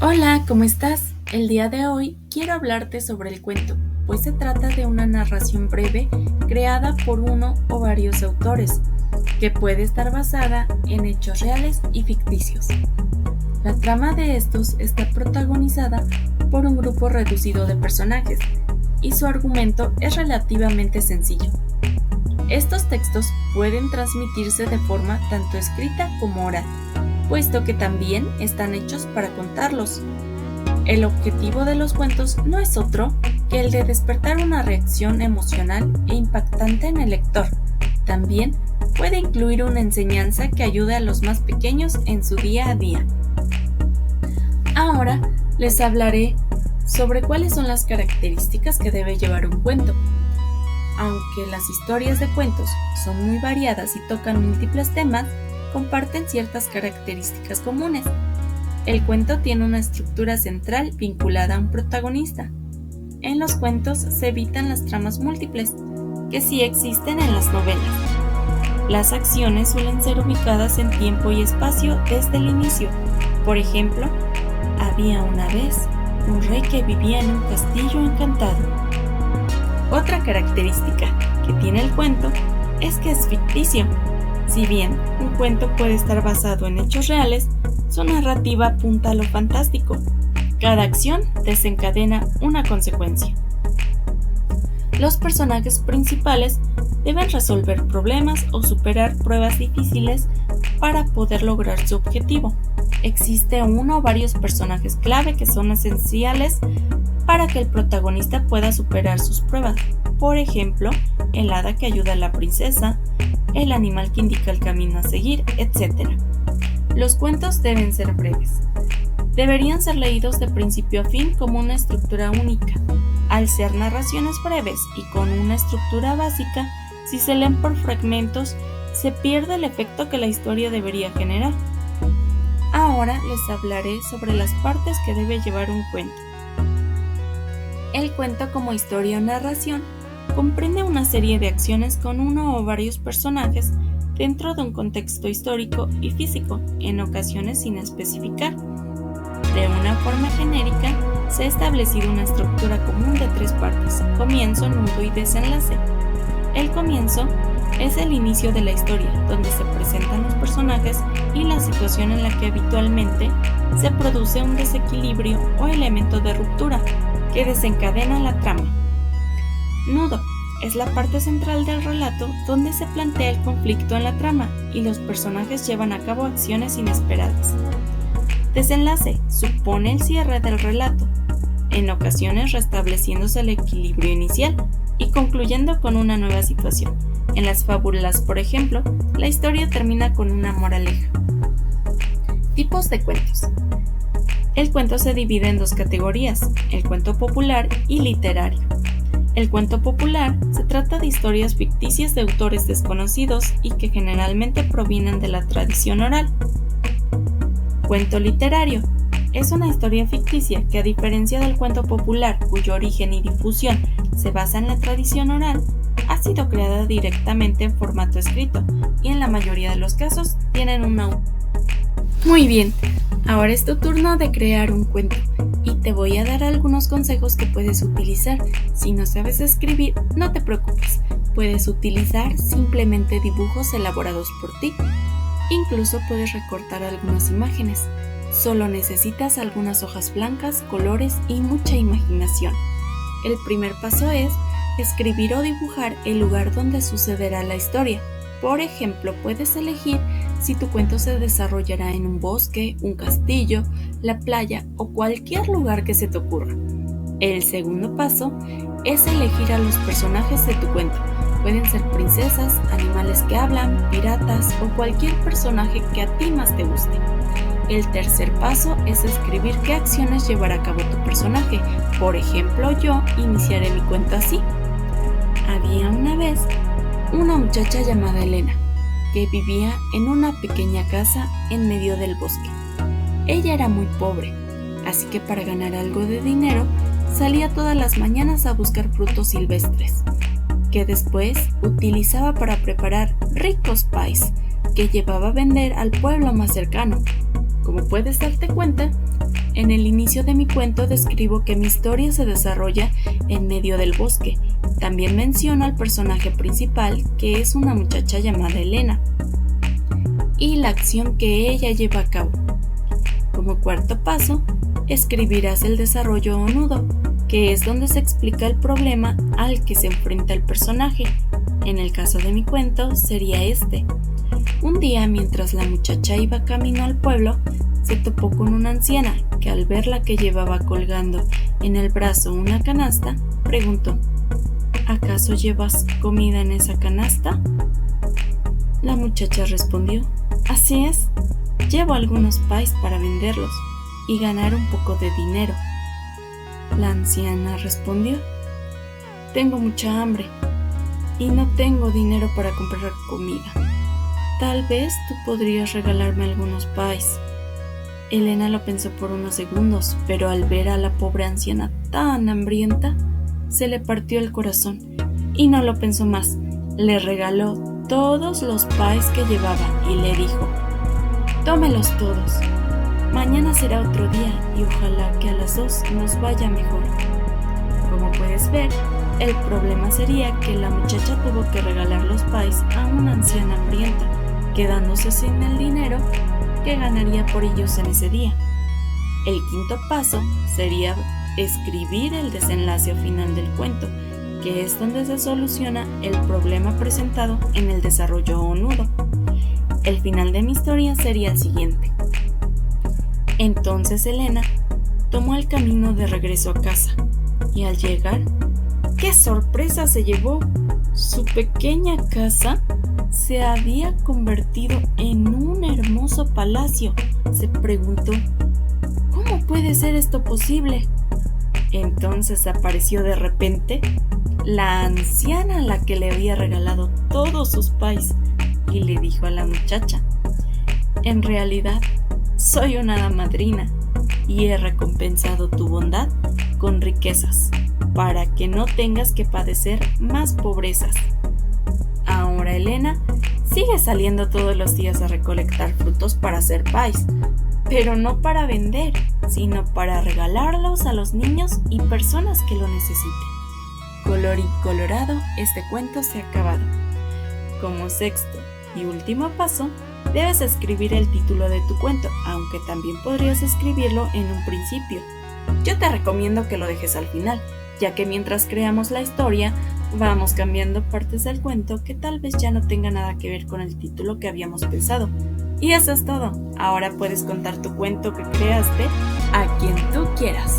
Hola, ¿cómo estás? El día de hoy quiero hablarte sobre el cuento, pues se trata de una narración breve creada por uno o varios autores, que puede estar basada en hechos reales y ficticios. La trama de estos está protagonizada por un grupo reducido de personajes, y su argumento es relativamente sencillo. Estos textos pueden transmitirse de forma tanto escrita como oral, puesto que también están hechos para contarlos. El objetivo de los cuentos no es otro que el de despertar una reacción emocional e impactante en el lector. También puede incluir una enseñanza que ayude a los más pequeños en su día a día. Ahora les hablaré sobre cuáles son las características que debe llevar un cuento. Aunque las historias de cuentos son muy variadas y tocan múltiples temas, comparten ciertas características comunes. El cuento tiene una estructura central vinculada a un protagonista. En los cuentos se evitan las tramas múltiples, que sí existen en las novelas. Las acciones suelen ser ubicadas en tiempo y espacio desde el inicio. Por ejemplo, había una vez un rey que vivía en un castillo encantado. Otra característica que tiene el cuento es que es ficticio. Si bien un cuento puede estar basado en hechos reales, su narrativa apunta a lo fantástico. Cada acción desencadena una consecuencia. Los personajes principales deben resolver problemas o superar pruebas difíciles para poder lograr su objetivo. Existe uno o varios personajes clave que son esenciales para que el protagonista pueda superar sus pruebas. Por ejemplo, el hada que ayuda a la princesa, el animal que indica el camino a seguir, etc. Los cuentos deben ser breves. Deberían ser leídos de principio a fin como una estructura única. Al ser narraciones breves y con una estructura básica, si se leen por fragmentos, se pierde el efecto que la historia debería generar. Ahora les hablaré sobre las partes que debe llevar un cuento. El cuento como historia o narración comprende una serie de acciones con uno o varios personajes dentro de un contexto histórico y físico, en ocasiones sin especificar. De una forma genérica, se ha establecido una estructura común de tres partes: comienzo, nudo y desenlace. El comienzo es el inicio de la historia, donde se presentan los personajes y la situación en la que habitualmente se produce un desequilibrio o elemento de ruptura que desencadena la trama. Nudo es la parte central del relato donde se plantea el conflicto en la trama y los personajes llevan a cabo acciones inesperadas. Desenlace supone el cierre del relato, en ocasiones restableciéndose el equilibrio inicial y concluyendo con una nueva situación. En las fábulas, por ejemplo, la historia termina con una moraleja. Tipos de cuentos. El cuento se divide en dos categorías: el cuento popular y literario. El cuento popular se trata de historias ficticias de autores desconocidos y que generalmente provienen de la tradición oral. Cuento literario es una historia ficticia que, a diferencia del cuento popular, cuyo origen y difusión se basa en la tradición oral, ha sido creada directamente en formato escrito y en la mayoría de los casos tienen un autor. Muy bien, ahora es tu turno de crear un cuento y te voy a dar algunos consejos que puedes utilizar. Si no sabes escribir, no te preocupes, puedes utilizar simplemente dibujos elaborados por ti. Incluso puedes recortar algunas imágenes. Solo necesitas algunas hojas blancas, colores y mucha imaginación. El primer paso es escribir o dibujar el lugar donde sucederá la historia. Por ejemplo, puedes elegir si tu cuento se desarrollará en un bosque, un castillo, la playa o cualquier lugar que se te ocurra. El segundo paso es elegir a los personajes de tu cuento. Pueden ser princesas, animales que hablan, piratas o cualquier personaje que a ti más te guste. El tercer paso es escribir qué acciones llevará a cabo tu personaje. Por ejemplo, yo iniciaré mi cuento así. Había una vez una muchacha llamada Elena, que vivía en una pequeña casa en medio del bosque. Ella era muy pobre, así que para ganar algo de dinero salía todas las mañanas a buscar frutos silvestres, que después utilizaba para preparar ricos pies que llevaba a vender al pueblo más cercano. Como puedes darte cuenta, En el inicio de mi cuento describo que mi historia se desarrolla en medio del bosque. También menciono al personaje principal, que es una muchacha llamada Elena, y la acción que ella lleva a cabo. Como cuarto paso, escribirás el desarrollo o nudo, que es donde se explica el problema al que se enfrenta el personaje. En el caso de mi cuento sería este. Un día, mientras la muchacha iba camino al pueblo, se topó con una anciana que, al verla que llevaba colgando en el brazo una canasta, preguntó: ¿acaso llevas comida en esa canasta? La muchacha respondió: así es, llevo algunos pais para venderlos y ganar un poco de dinero. La anciana respondió: tengo mucha hambre y no tengo dinero para comprar comida. Tal vez tú podrías regalarme algunos pais. Elena lo pensó por unos segundos, pero al ver a la pobre anciana tan hambrienta, se le partió el corazón y no lo pensó más. Le regaló todos los pais que llevaba y le dijo: tómelos todos. Mañana será otro día y ojalá que a las 2 nos vaya mejor. Como puedes ver, el problema sería que la muchacha tuvo que regalar los pais a una anciana hambrienta, quedándose sin el dinero que ganaría por ellos en ese día. El quinto paso sería escribir el desenlace final del cuento, que es donde se soluciona el problema presentado en el desarrollo o nudo. El final de mi historia sería el siguiente. Entonces Elena tomó el camino de regreso a casa y al llegar, ¡qué sorpresa se llevó! Su pequeña casa se había convertido en un hermoso palacio. Se preguntó: ¿cómo puede ser esto posible? Entonces apareció de repente la anciana a la que le había regalado todos sus pais y le dijo a la muchacha: en realidad soy una hada madrina y he recompensado tu bondad con riquezas para que no tengas que padecer más pobrezas. Ahora Elena sigue saliendo todos los días a recolectar frutos para hacer pais, pero no para vender, sino para regalarlos a los niños y personas que lo necesiten. Colorín colorado, este cuento se ha acabado. Como sexto y último paso, debes escribir el título de tu cuento, aunque también podrías escribirlo en un principio. Yo te recomiendo que lo dejes al final, ya que mientras creamos la historia, vamos cambiando partes del cuento que tal vez ya no tenga nada que ver con el título que habíamos pensado. Y eso es todo. Ahora puedes contar tu cuento que creaste a quien tú quieras.